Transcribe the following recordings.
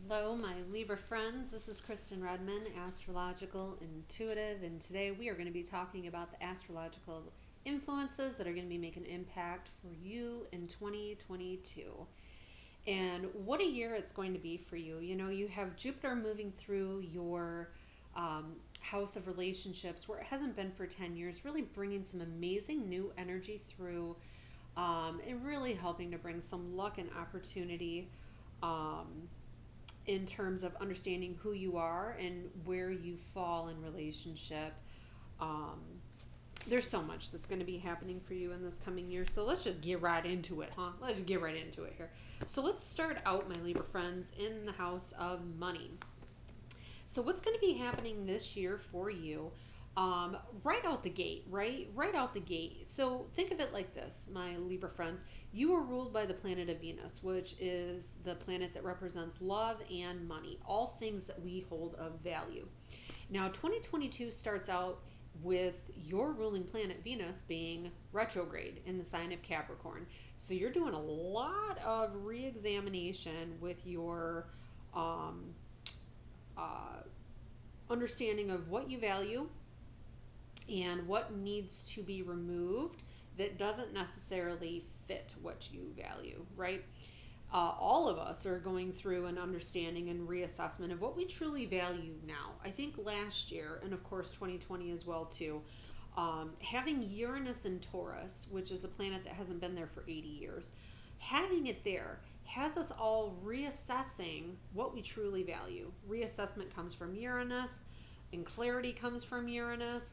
Hello, my Libra friends. This is Kristen Redman, astrological intuitive, and today we are going to be talking about the astrological influences that are going to be making an impact for you in 2022. And what a year it's going to be for you. You know, you have Jupiter moving through your house of relationships where it hasn't been for 10 years, really bringing some amazing new energy through and really helping to bring some luck and opportunity. Um, in terms of understanding who you are and where you fall in relationship. Um, there's so much that's going to be happening for you in this coming year. So let's just get right into it, huh? Let's just get right into it here. So let's start out, my Libra friends, in the house of money. So what's going to be happening this year for you? Right out the gate, right? Right out the gate. So think of it like this, my Libra friends. You are ruled by the planet of Venus, which is the planet that represents love and money, all things that we hold of value. Now, 2022 starts out with your ruling planet Venus being retrograde in the sign of Capricorn. So you're doing a lot of re-examination with your um, uh, understanding of what you value and what needs to be removed that doesn't necessarily fit what you value, right? All of us are going through an understanding and reassessment of what we truly value now. I think last year, and of course 2020 as well too, having Uranus and Taurus, which is a planet that hasn't been there for 80 years, having it there has us all reassessing what we truly value. Reassessment comes from Uranus, and clarity comes from Uranus,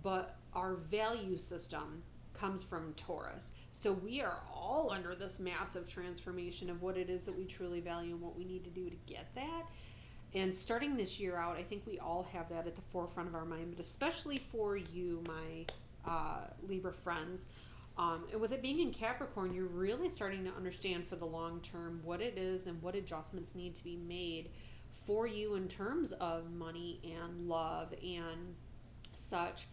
but our value system comes from Taurus. So we are all under this massive transformation of what it is that we truly value and what we need to do to get that. And starting this year out, I think we all have that at the forefront of our mind, but especially for you, my Libra friends. And with it being in Capricorn, you're really starting to understand for the long term what it is and what adjustments need to be made for you in terms of money and love and such.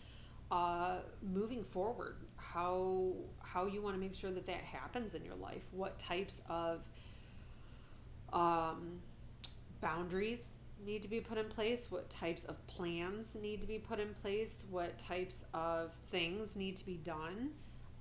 Moving forward, how you want to make sure that that happens in your life, what types of um, boundaries need to be put in place, what types of plans need to be put in place, what types of things need to be done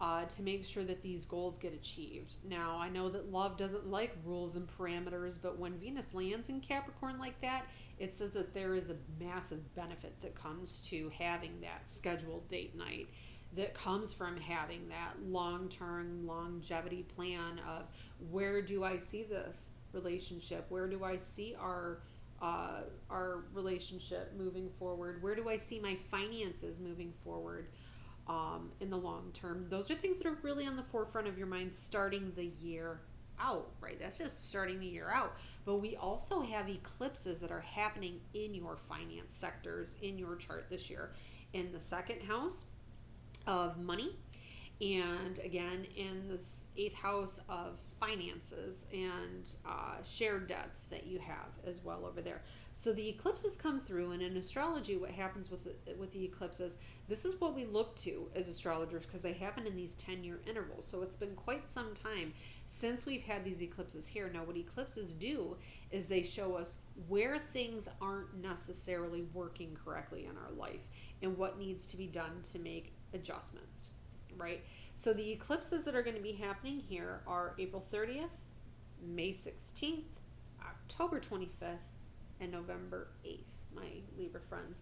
to make sure that these goals get achieved. Now, I know that love doesn't like rules and parameters, but when Venus lands in Capricorn like that, it says that there is a massive benefit that comes to having that scheduled date night, that comes from having that long-term longevity plan of where do I see this relationship, where do I see our relationship moving forward, where do I see my finances moving forward in the long term. Those are things that are really on the forefront of your mind starting the year out, right? That's just starting the year out. But we also have eclipses that are happening in your finance sectors in your chart this year, in the second house of money, and again in this eighth house of finances and shared debts that you have as well over there. So the eclipses come through, and in astrology, what happens with the eclipses, this is what we look to as astrologers because they happen in these 10-year intervals. So it's been quite some time since we've had these eclipses here. Now, what eclipses do is they show us where things aren't necessarily working correctly in our life and what needs to be done to make adjustments, right? So the eclipses that are going to be happening here are April 30th, May 16th, October 25th, and November 8th, my Libra friends.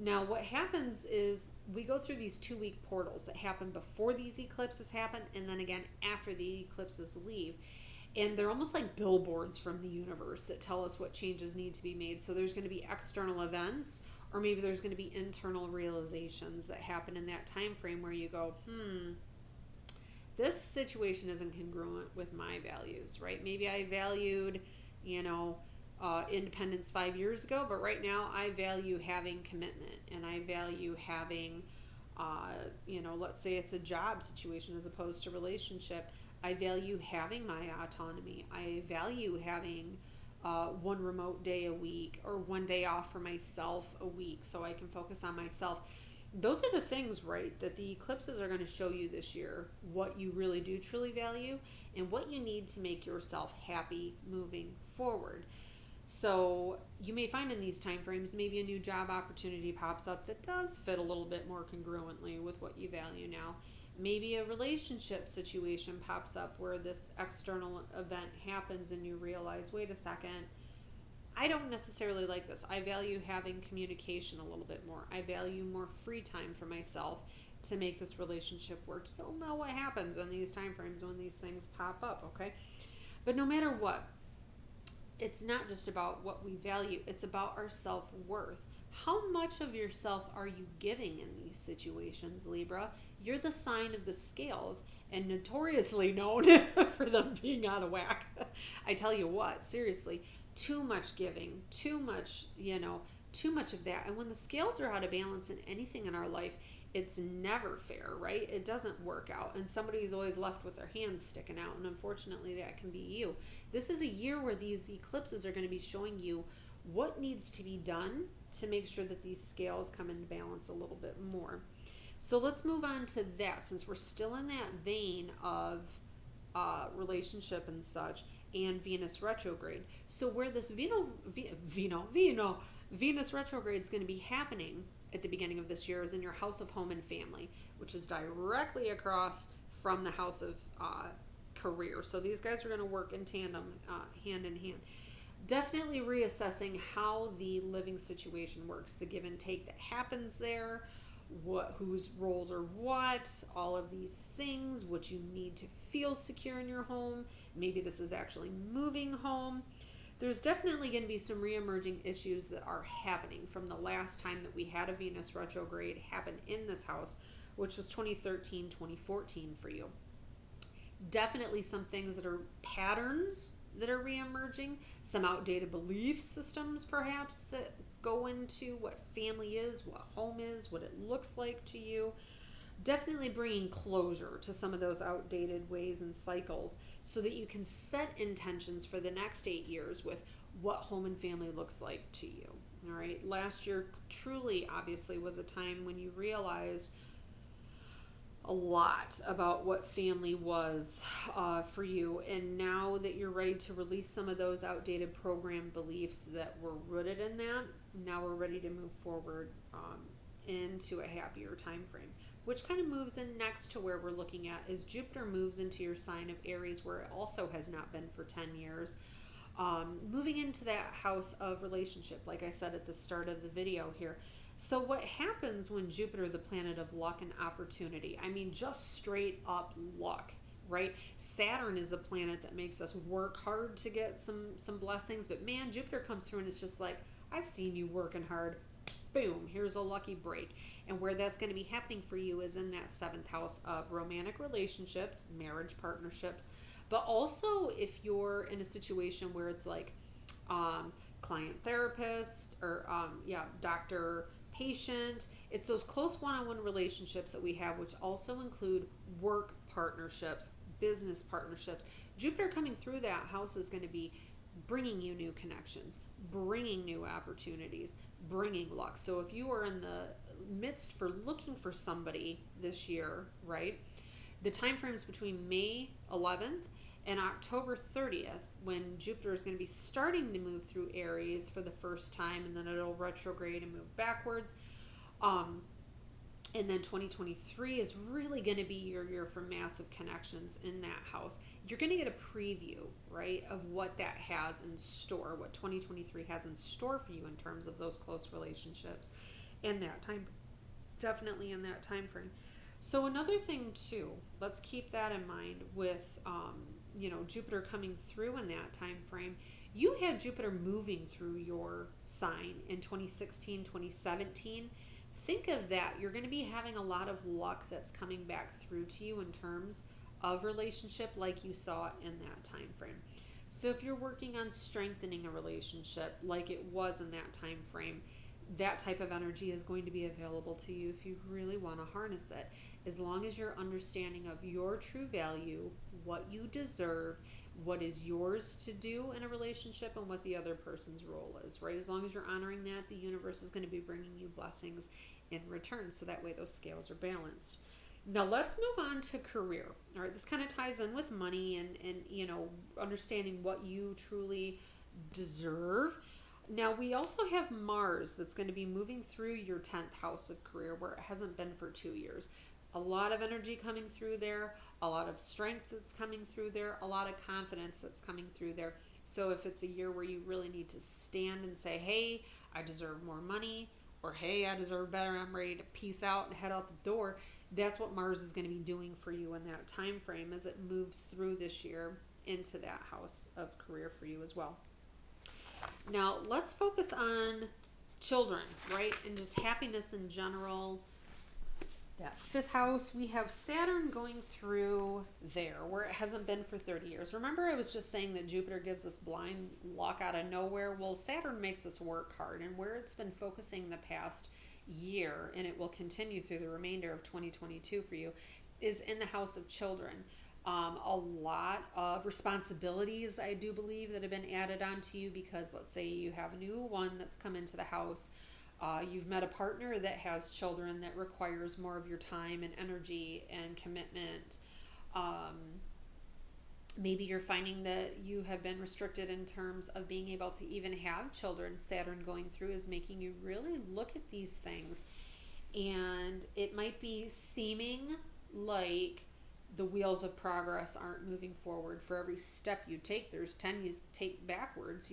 Now, what happens is we go through these 2-week portals that happen before these eclipses happen, and then again after the eclipses leave. And they're almost like billboards from the universe that tell us what changes need to be made. So there's going to be external events, or maybe there's going to be internal realizations that happen in that time frame where you go, this situation isn't congruent with my values, right? Maybe I valued, independence 5 years ago, but right now I value having commitment, and I value having, let's say it's a job situation as opposed to relationship. I value having my autonomy. I value having one remote day a week or one day off for myself a week so I can focus on myself. Those are the things, right, that the eclipses are going to show you this year, what you really do truly value and what you need to make yourself happy moving forward. So you may find in these time frames maybe a new job opportunity pops up that does fit a little bit more congruently with what you value now. Maybe a relationship situation pops up where this external event happens and you realize, wait a second, I don't necessarily like this. I value having communication a little bit more. I value more free time for myself to make this relationship work. You'll know what happens in these time frames when these things pop up, okay? But no matter what, it's not just about what we value, it's about our self-worth. How much of yourself are you giving in these situations, Libra? You're the sign of the scales and notoriously known for them being out of whack. I tell you what, seriously, too much giving, too much, too much of that. And when the scales are out of balance in anything in our life, it's never fair, right? It doesn't work out. And somebody's always left with their hands sticking out. And unfortunately, that can be you. This is a year where these eclipses are going to be showing you what needs to be done to make sure that these scales come into balance a little bit more. So let's move on to that, since we're still in that vein of relationship and such, and Venus retrograde. So where this Venus retrograde is going to be happening at the beginning of this year is in your house of home and family, which is directly across from the house of career. So these guys are going to work in tandem, hand in hand. Definitely reassessing how the living situation works, the give and take that happens there, whose roles are what, all of these things, what you need to feel secure in your home. Maybe this is actually moving home. There's definitely going to be some re-emerging issues that are happening from the last time that we had a Venus retrograde happen in this house, which was 2013, 2014 for you. Definitely some things that are patterns that are re-emerging, some outdated belief systems perhaps that go into what family is, what home is, what it looks like to you. Definitely bringing closure to some of those outdated ways and cycles so that you can set intentions for the next 8 years with what home and family looks like to you. All right. Last year truly, obviously, was a time when you realized a lot about what family was for you. And now that you're ready to release some of those outdated program beliefs that were rooted in that, now we're ready to move forward into a happier time frame, which kind of moves in next to where we're looking at is Jupiter moves into your sign of Aries, where it also has not been for 10 years. Moving into that house of relationship, like I said at the start of the video here. So what happens when Jupiter, the planet of luck and opportunity, I mean, just straight up luck, right? Saturn is a planet that makes us work hard to get some blessings, but man, Jupiter comes through and it's just like, I've seen you working hard. Boom, here's a lucky break. And where that's going to be happening for you is in that 7th house of romantic relationships, marriage partnerships, but also if you're in a situation where it's like client therapist or doctor patient, it's those close one-on-one relationships that we have, which also include work partnerships, business partnerships. Jupiter coming through that house is going to be bringing you new connections, bringing new opportunities, bringing luck. So if you are in the midst for looking for somebody this year, right, the time frames between May 11th and October 30th, when Jupiter is going to be starting to move through Aries for the first time, and then it'll retrograde and move backwards. And then 2023 is really going to be your year for massive connections in that house. You're going to get a preview, right, of what that has in store, what 2023 has in store for you in terms of those close relationships in that time, definitely in that time frame. So another thing too, let's keep that in mind with Jupiter coming through in that time frame. You had Jupiter moving through your sign in 2016, 2017. Think of that. You're going to be having a lot of luck that's coming back through to you in terms of relationship like you saw in that time frame. So if you're working on strengthening a relationship like it was in that time frame, that type of energy is going to be available to you if you really want to harness it. As long as you're understanding of your true value, what you deserve, what is yours to do in a relationship, and what the other person's role is, right? As long as you're honoring that, the universe is going to be bringing you blessings in return, so that way those scales are balanced. Now let's move on to career. All right, this kind of ties in with money and understanding what you truly deserve. Now, we also have Mars that's going to be moving through your 10th house of career where it hasn't been for 2 years. A lot of energy coming through there, a lot of strength that's coming through there, a lot of confidence that's coming through there. So if it's a year where you really need to stand and say, hey, I deserve more money, or hey, I deserve better, I'm ready to peace out and head out the door, that's what Mars is going to be doing for you in that time frame as it moves through this year into that house of career for you as well. Now, let's focus on children, right? And just happiness in general. That 5th house, we have Saturn going through there where it hasn't been for 30 years. Remember, I was just saying that Jupiter gives us blind luck out of nowhere. Well, Saturn makes us work hard, and where it's been focusing the past year, and it will continue through the remainder of 2022 for you, is in the house of children. A lot of responsibilities, I do believe, that have been added onto you because let's say you have a new one that's come into the house. You've met a partner that has children that requires more of your time and energy and commitment. Maybe you're finding that you have been restricted in terms of being able to even have children. Saturn going through is making you really look at these things. And it might be seeming like the wheels of progress aren't moving forward. For every step you take, there's 10 you take backwards,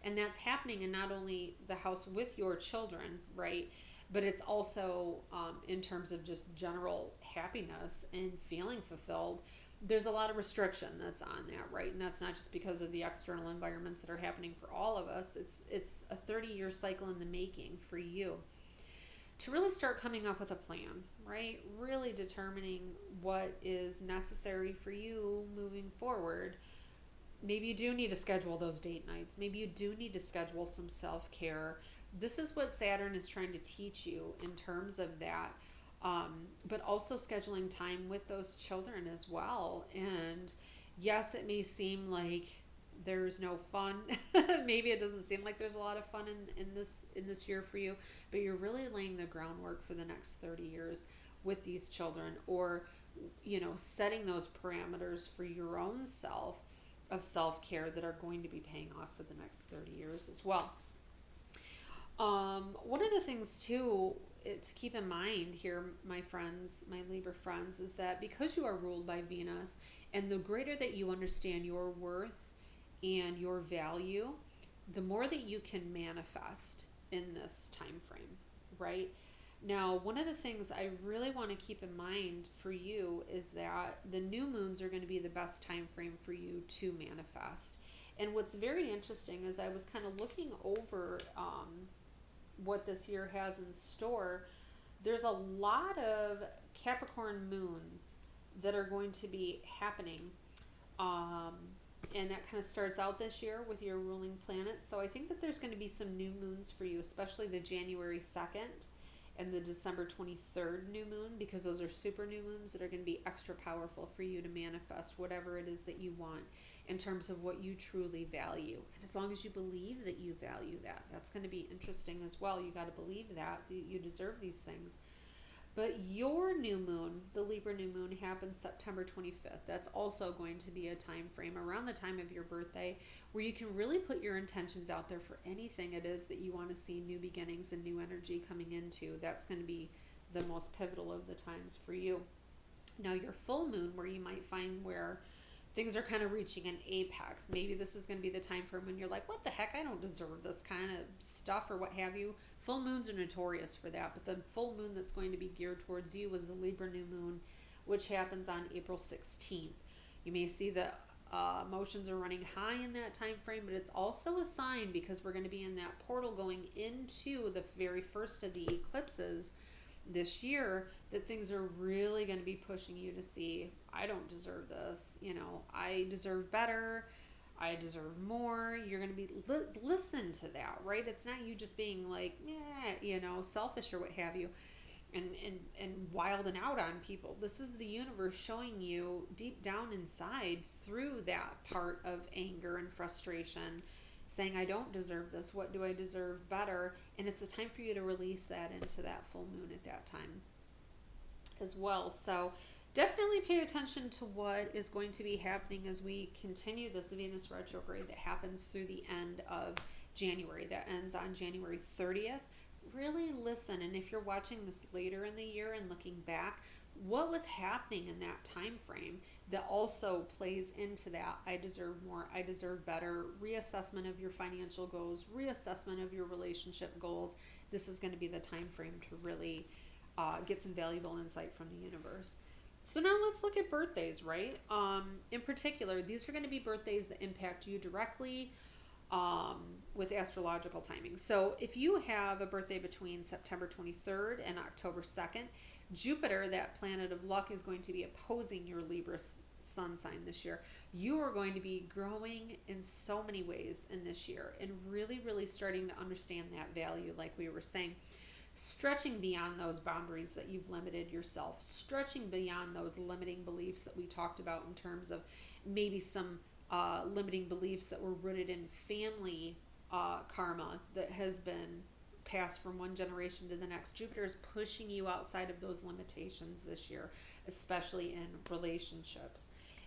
and that's happening in not only the house with your children, right, but it's also in terms of just general happiness and feeling fulfilled. There's a lot of restriction that's on that, right? And that's not just because of the external environments that are happening for all of us. It's a 30-year cycle in the making for you to really start coming up with a plan, right? Really determining what is necessary for you moving forward. Maybe you do need to schedule those date nights. Maybe you do need to schedule some self-care. This is what Saturn is trying to teach you in terms of that. But also scheduling time with those children as well. And yes, it may seem like there's no fun. Maybe it doesn't seem like there's a lot of fun in this year for you, but you're really laying the groundwork for the next 30 years with these children, or setting those parameters for your own self of self-care that are going to be paying off for the next 30 years as well. One of the things too to keep in mind here, my friends, my Libra friends, is that because you are ruled by Venus, and the greater that you understand your worth and your value, the more that you can manifest in this time frame, right? Now, one of the things I really want to keep in mind for you is that the new moons are going to be the best time frame for you to manifest. And what's very interesting is I was kind of looking over what this year has in store. There's a lot of Capricorn moons that are going to be happening. And that kind of starts out this year with your ruling planets. So I think that there's going to be some new moons for you, especially the January 2nd and the December 23rd new moon, because those are super new moons that are going to be extra powerful for you to manifest whatever it is that you want in terms of what you truly value. And as long as you believe that you value that, that's going to be interesting as well. You got to believe that you deserve these things. But your new moon, the Libra new moon, happens September 25th. That's also going to be a time frame around the time of your birthday where you can really put your intentions out there for anything it is that you want to see new beginnings and new energy coming into. That's going to be the most pivotal of the times for you. Now, your full moon, where you might find where things are kind of reaching an apex. Maybe this is going to be the time frame when you're like, what the heck, I don't deserve this kind of stuff or what have you. Full moons are notorious for that, but the full moon that's going to be geared towards you is the Libra new moon, which happens on April 16th. You may see that emotions are running high in that time frame, but it's also a sign, because we're going to be in that portal going into the very first of the eclipses this year, that things are really going to be pushing you to see, I don't deserve this, I deserve better, I deserve more. You're going to be listen to that, right? It's not you just being like, selfish or what have you, and wilding out on people. This is the universe showing you deep down inside, through that part of anger and frustration, saying, I don't deserve this. What do I deserve better? And it's a time for you to release that into that full moon at that time as well. So definitely pay attention to what is going to be happening as we continue this Venus retrograde that happens through the end of January, that ends on January 30th. Really listen, and if you're watching this later in the year and looking back, what was happening in that time frame that also plays into that I deserve more, I deserve better, reassessment of your financial goals, reassessment of your relationship goals. This is going to be the time frame to really get some valuable insight from the universe. So now let's look at birthdays, right? In particular, these are going to be birthdays that impact you directly with astrological timing. So if you have a birthday between September 23rd and October 2nd, Jupiter, that planet of luck, is going to be opposing your Libra sun sign this year. You are going to be growing in so many ways in this year and really, really starting to understand that value, like we were saying. Stretching beyond those boundaries that you've limited yourself, stretching beyond those limiting beliefs that we talked about in terms of maybe some limiting beliefs that were rooted in family karma that has been passed from one generation to the next. Jupiter is pushing you outside of those limitations this year, especially in relationships.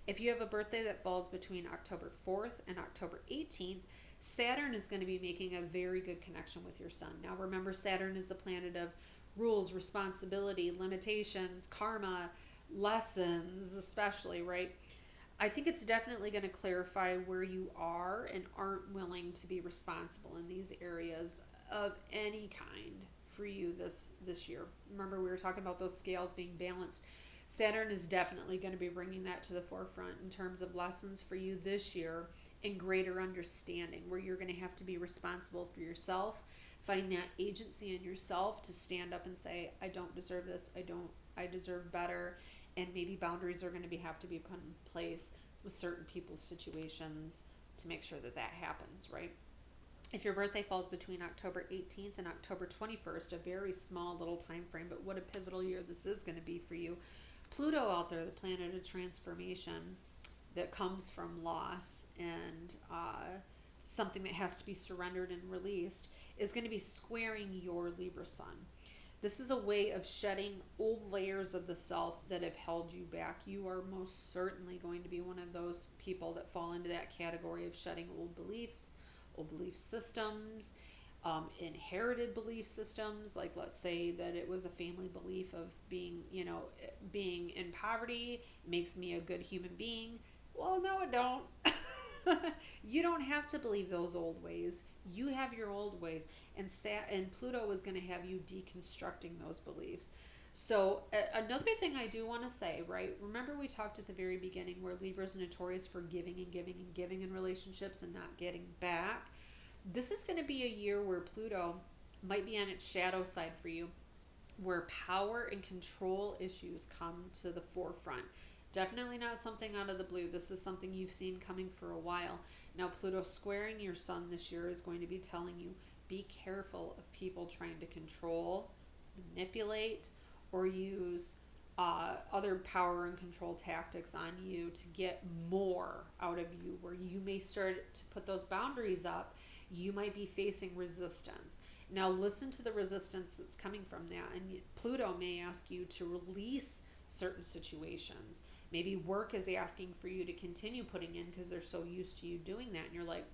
If you have a birthday that falls between October 4th and October 18th, Saturn is going to be making a very good connection with your sun. Now remember, Saturn is the planet of rules, responsibility, limitations, karma, lessons, especially, right? I think it's definitely going to clarify where you are and aren't willing to be responsible in these areas of any kind for you this year. Remember, we were talking about those scales being balanced. Saturn is definitely going to be bringing that to the forefront in terms of lessons for you this year and greater understanding, where you're going to have to be responsible for yourself, find that agency in yourself to stand up and say, I don't deserve this, I deserve better. And maybe boundaries are going to have to be put in place with certain people's situations to make sure that that happens, right? If your birthday falls between October 18th and October 21st, a very small little time frame, but what a pivotal year this is going to be for you. Pluto out there, the planet of transformation that comes from loss and something that has to be surrendered and released, is going to be squaring your Libra sun. This is a way of shedding old layers of the self that have held you back. You are most certainly going to be one of those people that fall into that category of shedding old beliefs, old belief systems, inherited belief systems. Like, let's say that it was a family belief of being in poverty makes me a good human being. Well, no, it don't. You don't have to believe those old ways. You have your old ways, and Pluto is going to have you deconstructing those beliefs. So another thing I do want to say, right? Remember we talked at the very beginning where Libra is notorious for giving and giving and giving in relationships and not getting back. This is going to be a year where Pluto might be on its shadow side for you, where power and control issues come to the forefront. Definitely not something out of the blue. This is something you've seen coming for a while. Now, Pluto squaring your sun this year is going to be telling you, be careful of people trying to control, manipulate, or use other power and control tactics on you to get more out of you, where you may start to put those boundaries up. You might be facing resistance. Now, listen to the resistance that's coming from that. And Pluto may ask you to release certain situations. Maybe work is asking for you to continue putting in because they're so used to you doing that. And you're like,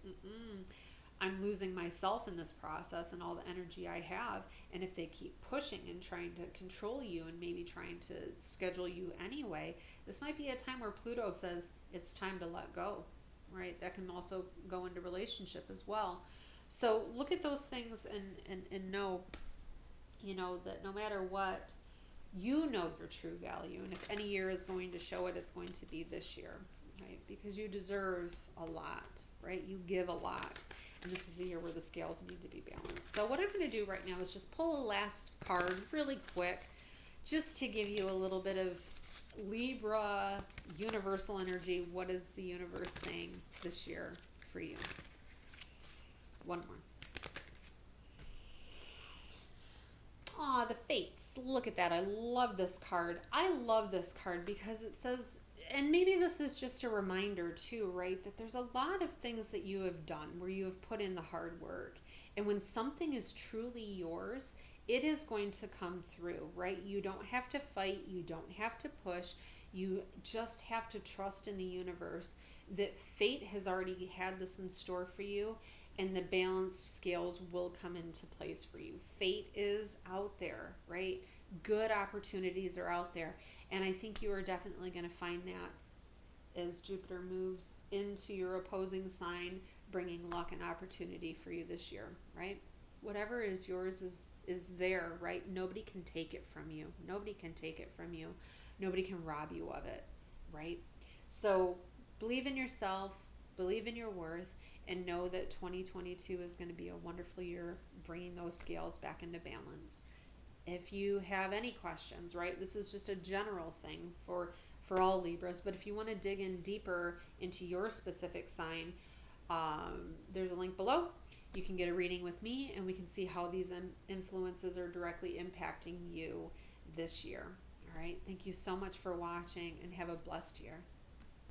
I'm losing myself in this process and all the energy I have. And if they keep pushing and trying to control you and maybe trying to schedule you anyway, this might be a time where Pluto says it's time to let go, right? That can also go into relationship as well. So look at those things and know, that no matter what, you know your true value. And if any year is going to show it, it's going to be this year, right? Because you deserve a lot, right? You give a lot. And this is a year where the scales need to be balanced. So what I'm going to do right now is just pull a last card really quick, just to give you a little bit of Libra universal energy. What is the universe saying this year for you? One more. Aw, the Fates. Look at that. I love this card. I love this card because it says, and maybe this is just a reminder too, right? That there's a lot of things that you have done where you have put in the hard work. And when something is truly yours, it is going to come through, right? You don't have to fight. You don't have to push. You just have to trust in the universe that fate has already had this in store for you, and the balanced scales will come into place for you. Fate is out there, right? Good opportunities are out there. And I think you are definitely going to find that as Jupiter moves into your opposing sign, bringing luck and opportunity for you this year, right? Whatever is yours is there, right? Nobody can take it from you. Nobody can take it from you. Nobody can rob you of it, right? So believe in yourself, believe in your worth, and know that 2022 is going to be a wonderful year, bringing those scales back into balance. If you have any questions, right, this is just a general thing for all Libras, but if you want to dig in deeper into your specific sign, there's a link below. You can get a reading with me, and we can see how these influences are directly impacting you this year. All right. Thank you so much for watching, and have a blessed year.